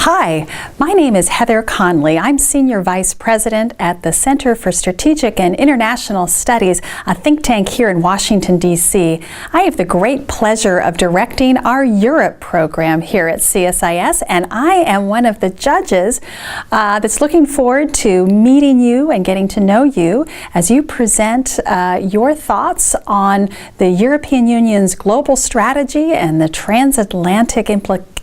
Hi, my name is Heather Conley. I'm Senior Vice President at the Center for Strategic and International Studies, a think tank here in Washington, D.C. I have the great pleasure of directing our Europe program here at CSIS, and I am one of the judges that's looking forward to meeting you and getting to know you as you present your thoughts on the European Union's global strategy and the transatlantic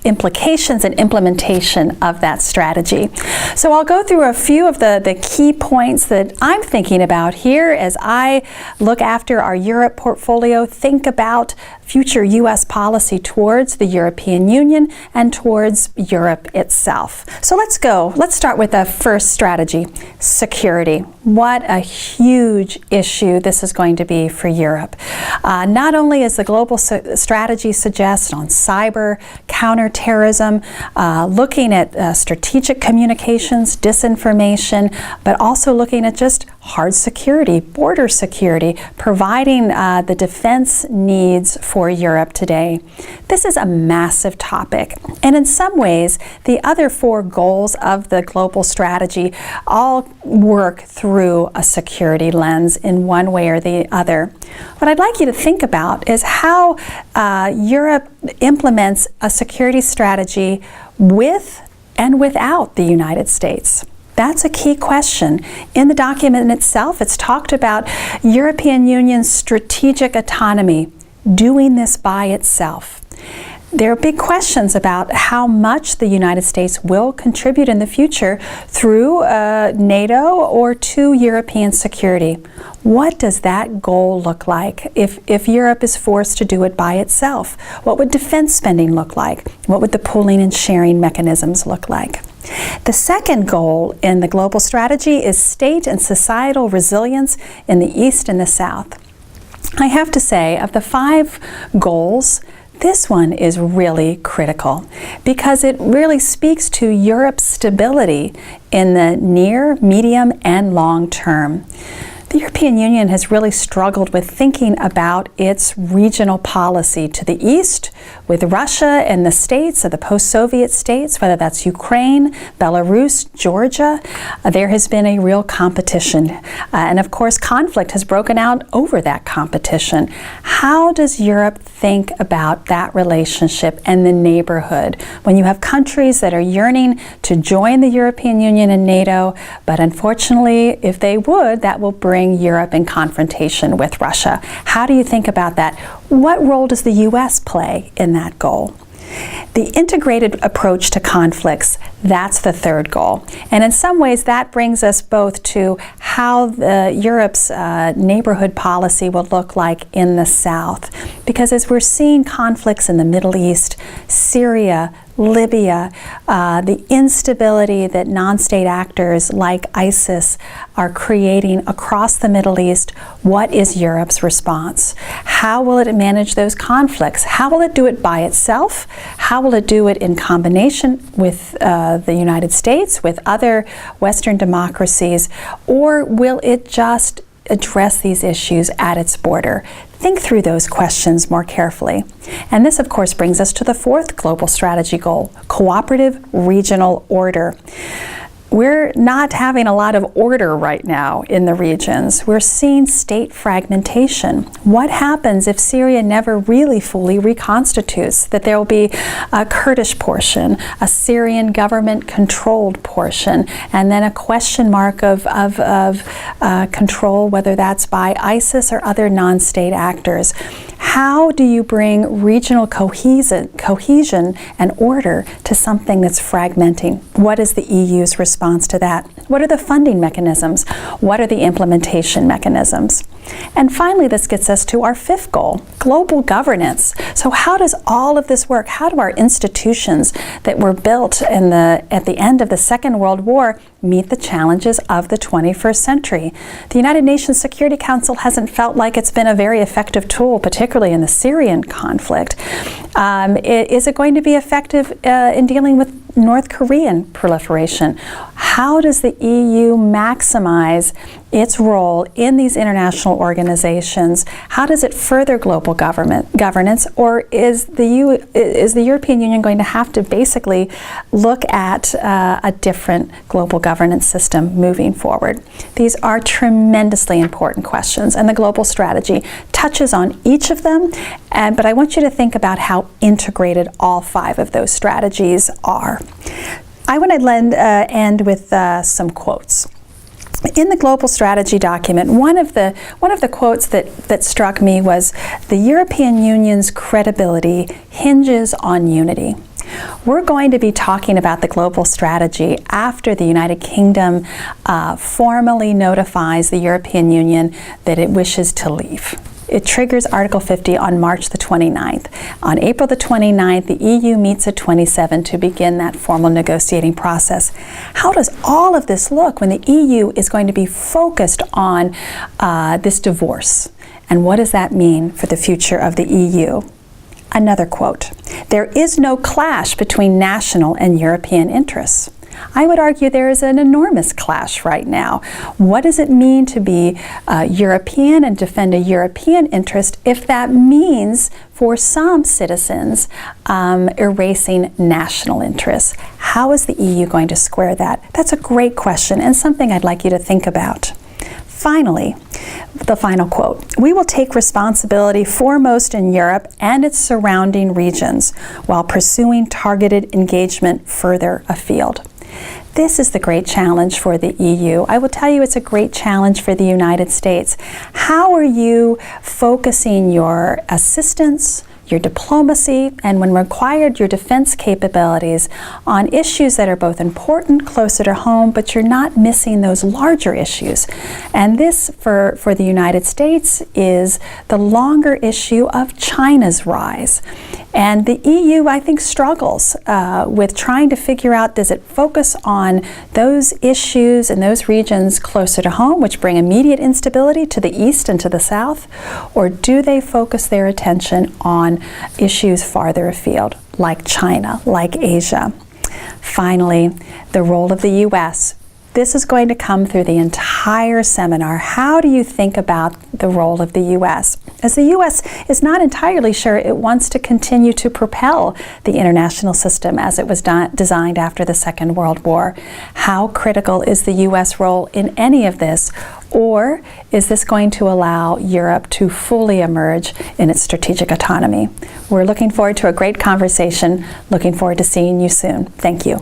implications and implementation of that strategy. So I'll go through a few of the key points that I'm thinking about here as I look after our Europe portfolio, think about future U.S. policy towards the European Union and towards Europe itself. So let's go. Let's start with the first strategy, security. What a huge issue this is going to be for Europe. Not only as the global strategy suggests on cyber, counterterrorism, looking at strategic communications, disinformation, but also looking at just hard security, border security, providing the defense needs for Europe today. This is a massive topic, and in some ways, the other four goals of the global strategy all work through a security lens in one way or the other. What I'd like you to think about is how Europe implements a security strategy with and without the United States. That's a key question. In the document itself, it's talked about European Union's strategic autonomy, doing this by itself. There are big questions about how much the United States will contribute in the future through NATO or to European security. What does that goal look like if Europe is forced to do it by itself? What would defense spending look like? What would the pooling and sharing mechanisms look like? The second goal in the global strategy is state and societal resilience in the East and the South. I have to say, of the 5 goals, this one is really critical because it really speaks to Europe's stability in the near, medium, and long term. The European Union has really struggled with thinking about its regional policy to the east with Russia and the states, or the post-Soviet states, whether that's Ukraine, Belarus, Georgia. There has been a real competition. And of course, conflict has broken out over that competition. How does Europe think about that relationship and the neighborhood when you have countries that are yearning to join the European Union and NATO, but unfortunately, if they would, that will bring Europe in confrontation with Russia? How do you think about that? What role does the U.S. play in that goal? The integrated approach to conflicts, that's the third goal. And in some ways that brings us both to how Europe's neighborhood policy will look like in the South. Because as we're seeing conflicts in the Middle East, Syria, Libya, the instability that non-state actors like ISIS are creating across the Middle East, what is Europe's response? How will it manage those conflicts? How will it do it by itself? How will it do it in combination with the United States, with other Western democracies? Or will it just address these issues at its border? Think through those questions more carefully. And this, of course, brings us to the fourth global strategy goal, cooperative regional order. We're not having a lot of order right now in the regions. We're seeing state fragmentation. What happens if Syria never really fully reconstitutes? That there will be a Kurdish portion, a Syrian government-controlled portion, and then a question mark of control, whether that's by ISIS or other non-state actors. How do you bring regional cohesion and order to something that's fragmenting? What is the EU's response to that? What are the funding mechanisms? What are the implementation mechanisms? And finally, this gets us to our fifth goal, global governance. So how does all of this work? How do our institutions that were built at the end of the Second World War meet the challenges of the 21st century? The United Nations Security Council hasn't felt like it's been a very effective tool, particularly in the Syrian conflict. Is it going to be effective in dealing with North Korean proliferation? How does the EU maximize its role in these international organizations? How does it further global governance, or is the European Union going to have to basically look at a different global governance system moving forward? These are tremendously important questions, and the global strategy touches on each of them, but I want you to think about how integrated all 5 of those strategies are. I want to end with some quotes. In the global strategy document, one of the quotes that struck me was, "The European Union's credibility hinges on unity." We're going to be talking about the global strategy after the United Kingdom formally notifies the European Union that it wishes to leave. It triggers Article 50 on March the 29th. On April the 29th, the EU meets at 27 to begin that formal negotiating process. How does all of this look when the EU is going to be focused on this divorce? And what does that mean for the future of the EU? Another quote, "There is no clash between national and European interests." I would argue there is an enormous clash right now. What does it mean to be European and defend a European interest if that means, for some citizens, erasing national interests? How is the EU going to square that? That's a great question and something I'd like you to think about. Finally, the final quote, "We will take responsibility foremost in Europe and its surrounding regions while pursuing targeted engagement further afield." This is the great challenge for the EU. I will tell you it's a great challenge for the United States. How are you focusing your assistance, your diplomacy, and when required, your defense capabilities on issues that are both important, closer to home, but you're not missing those larger issues? And this, for the United States, is the longer issue of China's rise. And the EU, I think, struggles with trying to figure out, does it focus on those issues and those regions closer to home, which bring immediate instability to the east and to the south, or do they focus their attention on issues farther afield, like China, like Asia? Finally, the role of the U.S. This is going to come through the entire seminar. How do you think about the role of the U.S.? As the U.S. is not entirely sure it wants to continue to propel the international system as it was designed after the Second World War. How critical is the U.S. role in any of this? Or is this going to allow Europe to fully emerge in its strategic autonomy? We're looking forward to a great conversation. Looking forward to seeing you soon. Thank you.